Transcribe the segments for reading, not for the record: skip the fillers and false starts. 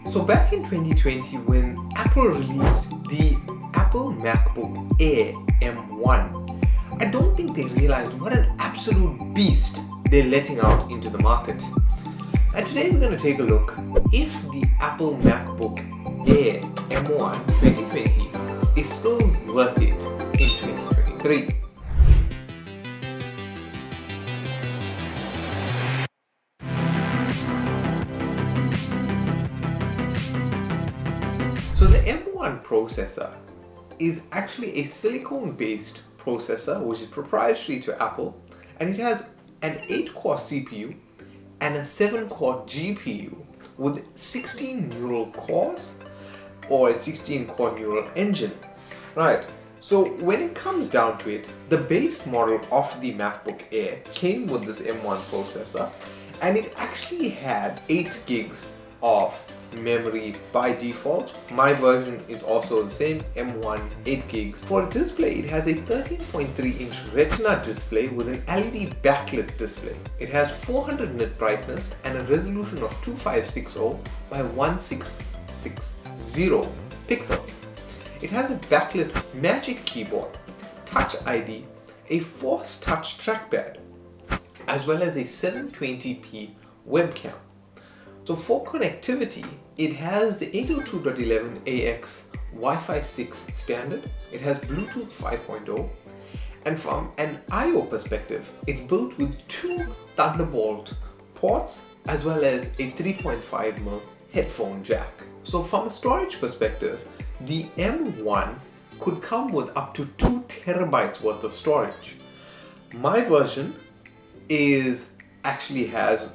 So back in 2020, when Apple released the Apple MacBook Air M1, I don't think they realized what an absolute beast they're letting out into the market. And today we're going to take a look if the Apple MacBook Air M1 2020 is still worth it in 2023. So the M1 processor is actually a silicone-based processor which is proprietary to Apple, and it has an 8-core CPU and a 7-core GPU with 16 neural cores or a 16-core neural engine. Right, so when it comes down to it, the base model of the MacBook Air came with this M1 processor, and it actually had 8 gigs of memory by default. My version is also the same, M1 8 gigs. For a display, it has a 13.3-inch Retina display with an LED backlit display. It has 400 nit brightness and a resolution of 2560 by 1660 pixels. It has a backlit Magic Keyboard, Touch ID, a Force Touch trackpad, as well as a 720p webcam. So for connectivity, it has the 802.11ax Wi-Fi 6 standard, it has Bluetooth 5.0, and from an I/O perspective, it's built with 2 Thunderbolt ports as well as a 3.5mm headphone jack. So from a storage perspective, the M1 could come with up to 2 terabytes worth of storage. My version actually has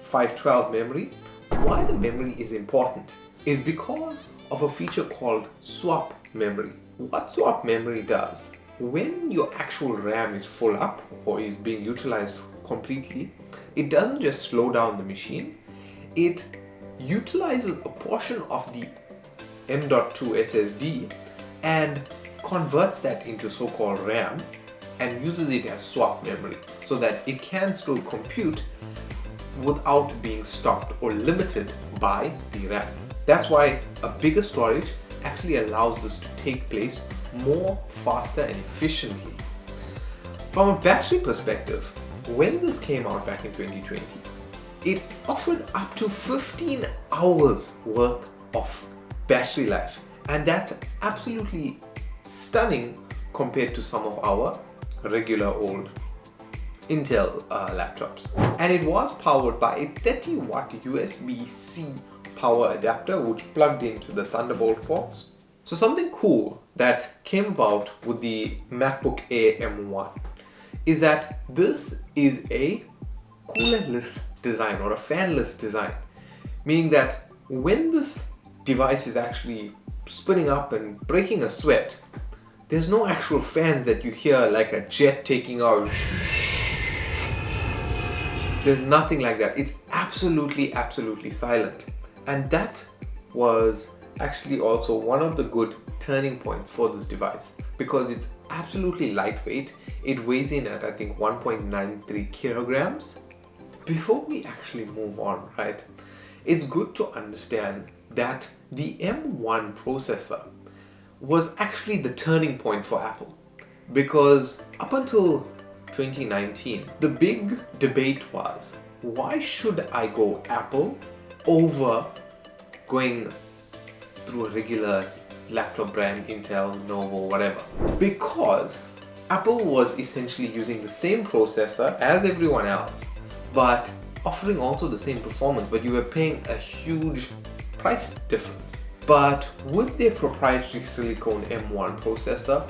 512 memory. Why the memory is important is because of a feature called swap memory. What swap memory does, when your actual RAM is full up or is being utilized completely, it doesn't just slow down the machine, it utilizes a portion of the M.2 SSD and converts that into so-called RAM and uses it as swap memory so that it can still compute without being stopped or limited by the RAM. That's why a bigger storage actually allows this to take place more faster and efficiently. From a battery perspective, when this came out back in 2020, it offered up to 15 hours worth of battery life, and that's absolutely stunning compared to some of our regular old Intel laptops. And it was powered by a 30-watt USB-C power adapter which plugged into the Thunderbolt ports. So something cool that came about with the MacBook Air M1 is that this is a coolant-less design or a fanless design, meaning that when this device is actually spinning up and breaking a sweat, there's no actual fans that you hear like a jet taking out. There's nothing like that. It's absolutely silent. And that was actually also one of the good turning points for this device because it's absolutely lightweight. It weighs in at I think 1.93 kilograms. Before we actually move on, right, it's good to understand that the M1 processor was actually the turning point for Apple, because up until 2019, the big debate was, why should I go Apple over going through a regular laptop brand, Intel, Lenovo, whatever? Because Apple was essentially using the same processor as everyone else, but offering also the same performance, but you were paying a huge price difference. But with their proprietary silicone M1 processor,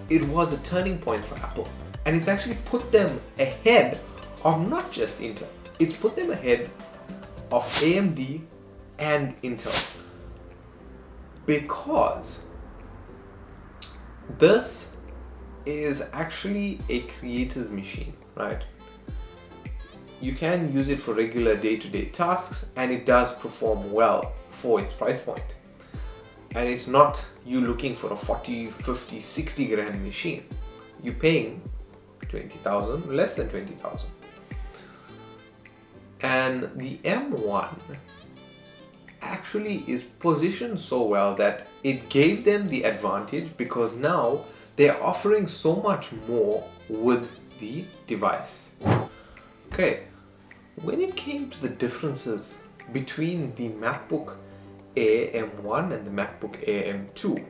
it was a turning point for Apple. And it's actually put them ahead of not just Intel, it's put them ahead of AMD and Intel. Because this is actually a creator's machine, right? You can use it for regular day-to-day tasks and it does perform well for its price point. And it's not you looking for a 40, 50, 60 grand machine. You're paying 20,000, less than 20,000. And the M1 actually is positioned so well that it gave them the advantage because now they're offering so much more with the device. Okay, when it came to the differences between the MacBook Air M1 and the MacBook Air M2,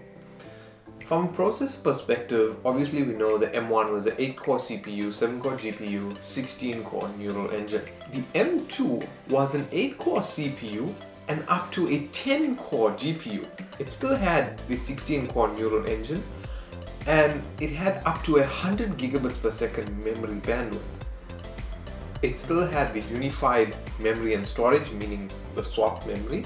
from a processor perspective, obviously we know the M1 was an 8-core CPU, 7-core GPU, 16-core neural engine. The M2 was an 8-core CPU and up to a 10-core GPU. It still had the 16-core neural engine and it had up to 100 gigabits per second memory bandwidth. It still had the unified memory and storage, meaning the swap memory.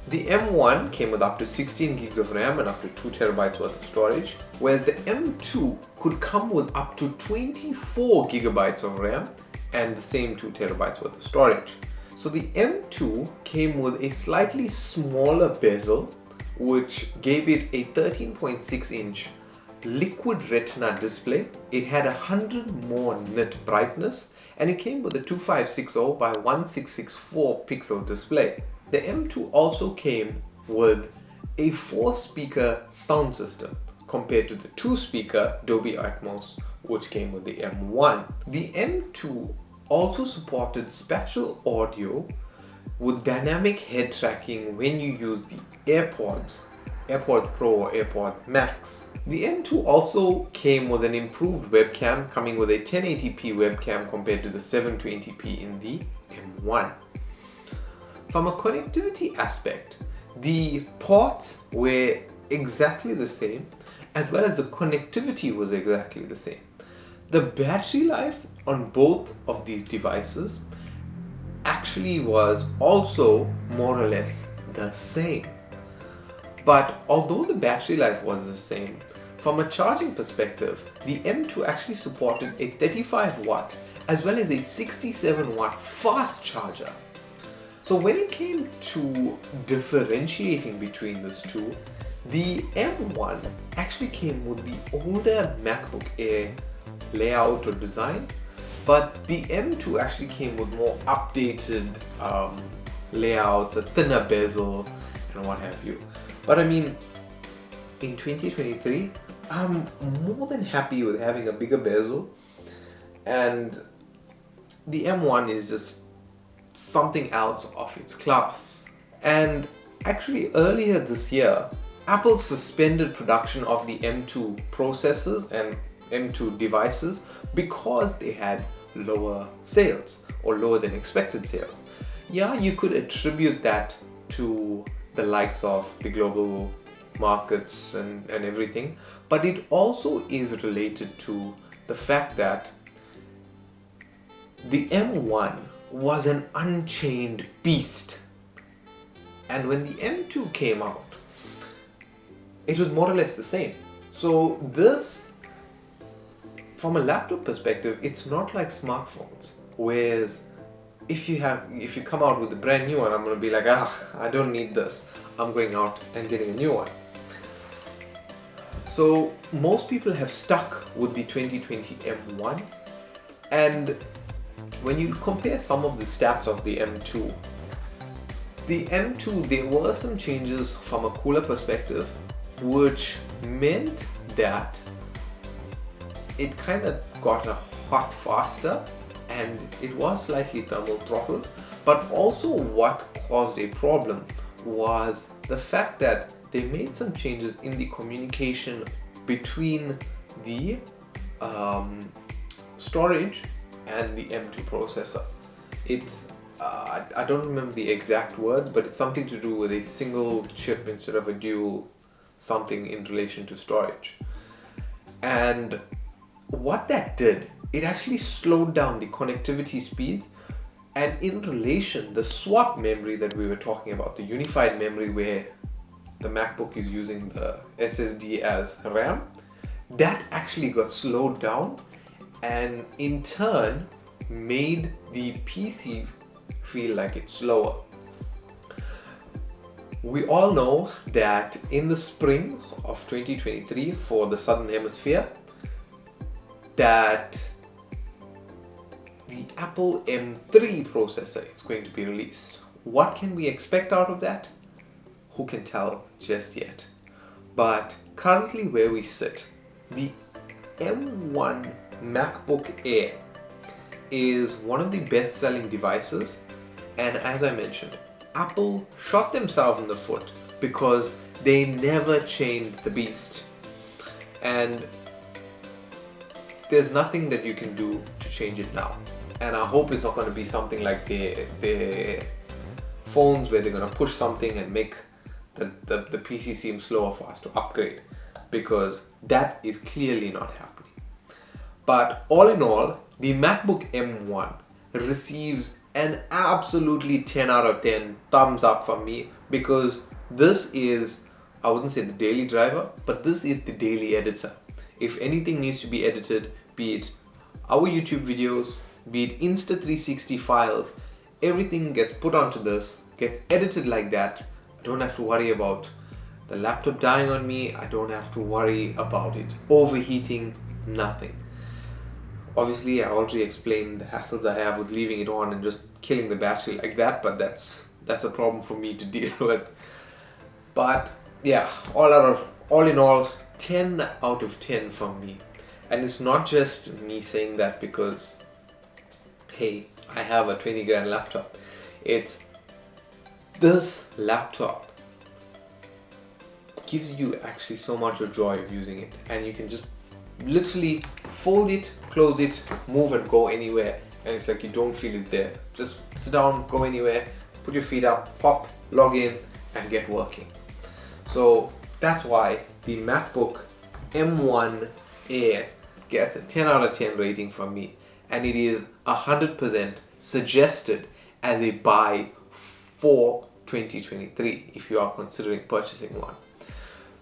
The M1 came with up to 16 gigs of RAM and up to 2 terabytes worth of storage, whereas the M2 could come with up to 24 gigabytes of RAM and the same 2 terabytes worth of storage. So the M2 came with a slightly smaller bezel, which gave it a 13.6 inch liquid retina display. It had 100 more nit brightness and it came with a 2560 by 1664 pixel display. The M2 also came with a 4-speaker sound system compared to the 2-speaker Dolby Atmos which came with the M1. The M2 also supported spatial audio with dynamic head tracking when you use the AirPods Pro or AirPod Max. The M2 also came with an improved webcam, coming with a 1080p webcam compared to the 720p in the M1. From a connectivity aspect, the ports were exactly the same, as well as the connectivity was exactly the same. The battery life on both of these devices actually was also more or less the same. But although the battery life was the same, from a charging perspective, the M2 actually supported a 35 watt as well as a 67 watt fast charger. So when it came to differentiating between these two, the M1 actually came with the older MacBook Air layout or design, but the M2 actually came with more updated layouts, a thinner bezel and what have you. But I mean, in 2023, I'm more than happy with having a bigger bezel, and the M1 is just something else of its class. And actually earlier this year, Apple suspended production of the M2 processors and M2 devices because they had lower sales or lower than expected sales. Yeah, you could attribute that to the likes of the global markets and everything, but it also is related to the fact that the M1 was an unchained beast, and when the M2 came out, it was more or less the same. So this, from a laptop perspective, it's not like smartphones, whereas if you come out with a brand new one, I'm going to be like, I don't need this, I'm going out and getting a new one. So most people have stuck with the 2020 M1, and when you compare some of the stats of the M2, there were some changes from a cooler perspective, which meant that it kind of got hot faster and it was slightly thermal throttled. But also what caused a problem was the fact that they made some changes in the communication between the storage and the M2 processor. It's I don't remember the exact words, but it's something to do with a single chip instead of a dual something in relation to storage. And what that did, it actually slowed down the connectivity speed, and in relation, the swap memory that we were talking about, the unified memory where the MacBook is using the SSD as RAM, that actually got slowed down and in turn made the PC feel like it's slower. We all know that in the spring of 2023 for the Southern Hemisphere, that the Apple M3 processor is going to be released. What can we expect out of that? who can tell just yet. But currently where we sit, the M1 MacBook Air is one of the best-selling devices, and as I mentioned, Apple shot themselves in the foot because they never chained the beast. And there's nothing that you can do to change it now. And I hope it's not going to be something like the phones where they're going to push something and make the PC seem slower for us to upgrade, because that is clearly not happening. But all in all, the MacBook M1 receives an absolutely 10 out of 10 thumbs up from me, because this is, I wouldn't say the daily driver, but this is the daily editor. If anything needs to be edited, be it our YouTube videos, be it Insta360 files, everything gets put onto this, gets edited like that. I don't have to worry about the laptop dying on me. I don't have to worry about it overheating, nothing. Obviously, I already explained the hassles I have with leaving it on and just killing the battery like that, but that's a problem for me to deal with. But yeah, all in all, 10 out of 10 from me. And it's not just me saying that because, hey, I have a 20 grand laptop. It's this laptop gives you actually so much of joy of using it, and you can just literally fold it, close it, move and go anywhere, and it's like you don't feel it's there. Just sit down, go anywhere, put your feet up, pop, log in, and get working. So that's why the MacBook M1 Air gets a 10 out of 10 rating from me, and it is 100% suggested as a buy for 2023 if you are considering purchasing one.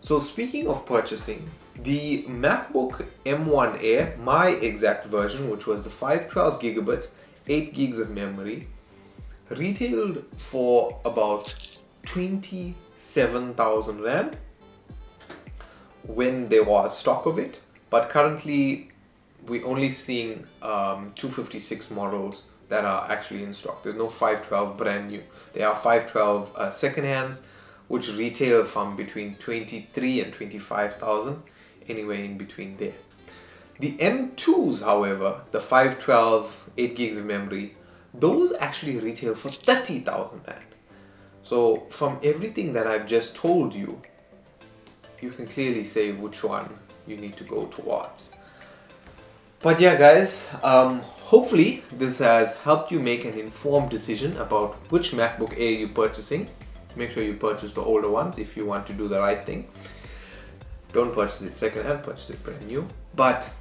So speaking of purchasing, the MacBook M1 Air, my exact version, which was the 512 gigabit, 8 gigs of memory, retailed for about 27,000 Rand when there was stock of it, but currently we're only seeing 256 models that are actually in stock. There's no 512 brand new. There are 512 second hands, which retail from between 23 and 25,000, anywhere in between there. The M2s, however, the 512 8 gigs of memory, those actually retail for 30,000 Rand. So from everything that I've just told you, you can clearly say which one you need to go towards. But yeah guys, hopefully this has helped you make an informed decision about which MacBook Air you're purchasing. Make sure you purchase the older ones if you want to do the right thing. Don't purchase it second hand, purchase it brand new. But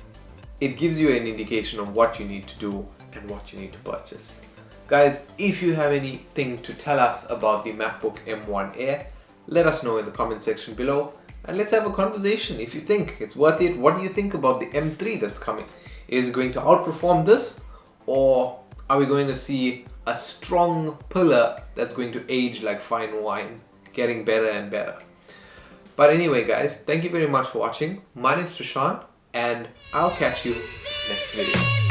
it gives you an indication of what you need to do and what you need to purchase. Guys, if you have anything to tell us about the MacBook M1 Air, let us know in the comment section below, and let's have a conversation. If you think it's worth it, what do you think about the M3 that's coming? Is it going to outperform this, or are we going to see a strong pillar that's going to age like fine wine, getting better and better? But anyway guys, thank you very much for watching. My name's Prashant, and I'll catch you next video.